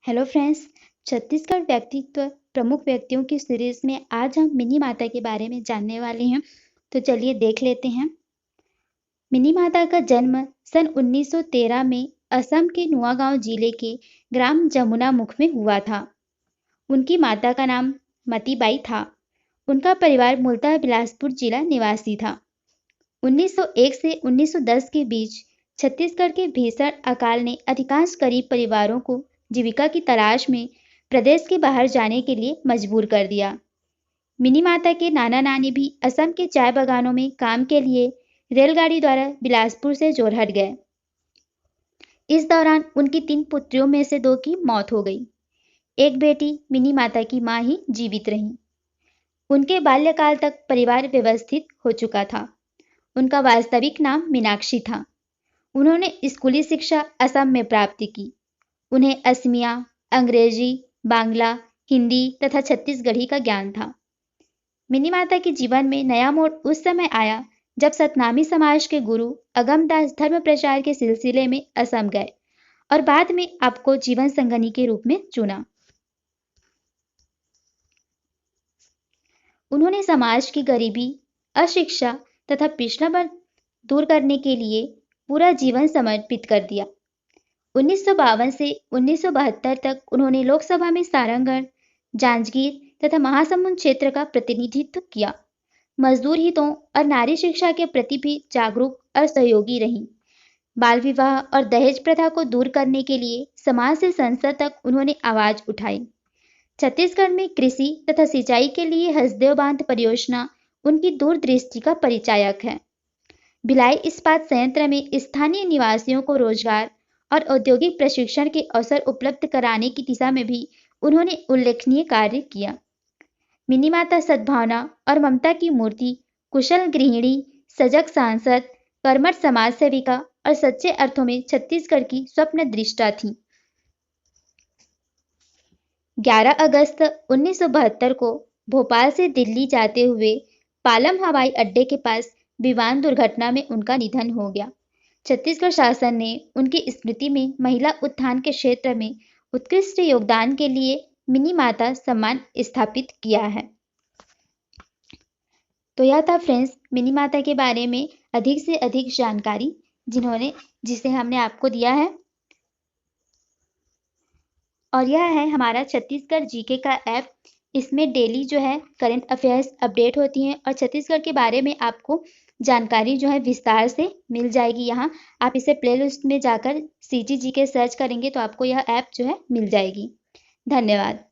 Hello friends. Chhattisgarh व्यक्तित्व प्रमुख व्यक्तियों की सीरीज में आज हम मिनी माता के बारे में जानने वाले हैं। तो चलिए देख लेते हैं। मिनी माता का जन्म सन 1913 में असम के नुआगांव जिले के ग्राम जमुनामुख में हुआ था। उनकी माता का नाम मतीबाई था। उनका परिवार मूलतः बिलासपुर जिला निवासी था। 1901 से 1910 के बीच छत्तीसगढ़ के भीषण अकाल ने अधिकांश गरीब परिवारों को जीविका की तलाश में प्रदेश के बाहर जाने के लिए मजबूर कर दिया। मिनी माता के नाना नानी भी असम के चाय बागानों में काम के लिए रेलगाड़ी द्वारा बिलासपुर से जोरहट गए। इस दौरान उनकी 3 पुत्रियों में से 2 की मौत हो गई। एक बेटी मिनी माता की मां ही जीवित रही। उनके बाल्यकाल तक परिवार व्यवस्थित हो चुका था। उनका वास्तविक नाम मीनाक्षी था। उन्होंने स्कूली शिक्षा असम में प्राप्त की। उन्हें असमिया, अंग्रेजी, बांग्ला, हिंदी तथा छत्तीसगढ़ी का ज्ञान था। मिनी माता के जीवन में नया मोड़ उस समय आया जब सतनामी समाज के गुरु अगमदास धर्म प्रचार के सिलसिले में असम गए और बाद में आपको जीवन संगनी के रूप में चुना। उन्होंने समाज की गरीबी, अशिक्षा तथा पिछड़ापन दूर करने के लिए पूरा जीवन समर्पित कर दिया। 1952 से 1972 तक उन्होंने लोकसभा में सारंगढ़, जांजगीर तथा महासमुंद क्षेत्र का प्रतिनिधित्व किया। मजदूर हितों और नारी शिक्षा के प्रति भी जागरूक और सहयोगी रहीं। बाल विवाह और दहेज प्रथा को दूर करने के लिए समाज से संसद तक उन्होंने आवाज उठाई। छत्तीसगढ़ में कृषि तथा सिंचाई के लिए हसदेव बांध परियोजना उनकी दूरदृष्टि का परिचायक है। भिलाई इस्पात संयंत्र में स्थानीय निवासियों को रोजगार और औद्योगिक प्रशिक्षण के अवसर उपलब्ध कराने की दिशा में भी उन्होंने उल्लेखनीय कार्य किया। मिनी माता सद्भावना और ममता की मूर्ति, कुशल गृहिणी, सजग सांसद, कर्मठ समाज सेविका और सच्चे अर्थों में छत्तीसगढ़ की स्वप्न दृष्टा थी। 11 अगस्त 1972 को भोपाल से दिल्ली जाते हुए पालम हवाई अड्डे के पास विमान दुर्घटना में उनका निधन हो गया। छत्तीसगढ़ शासन ने उनकी स्मृति में महिला उत्थान के क्षेत्र में उत्कृष्ट योगदान के लिए मिनी माता सम्मान स्थापित किया है। तो यह था फ्रेंड्स मिनी माता के बारे में अधिक से अधिक जानकारी जिसे हमने आपको दिया है। और यह है हमारा छत्तीसगढ़ जीके का ऐप। इसमें डेली जो है करंट अफेयर्स अपडेट होती हैं और छत्तीसगढ़ के बारे में आपको जानकारी जो है विस्तार से मिल जाएगी। यहाँ आप इसे प्लेलिस्ट में जाकर CG जीके सर्च करेंगे तो आपको यह ऐप जो है मिल जाएगी। धन्यवाद।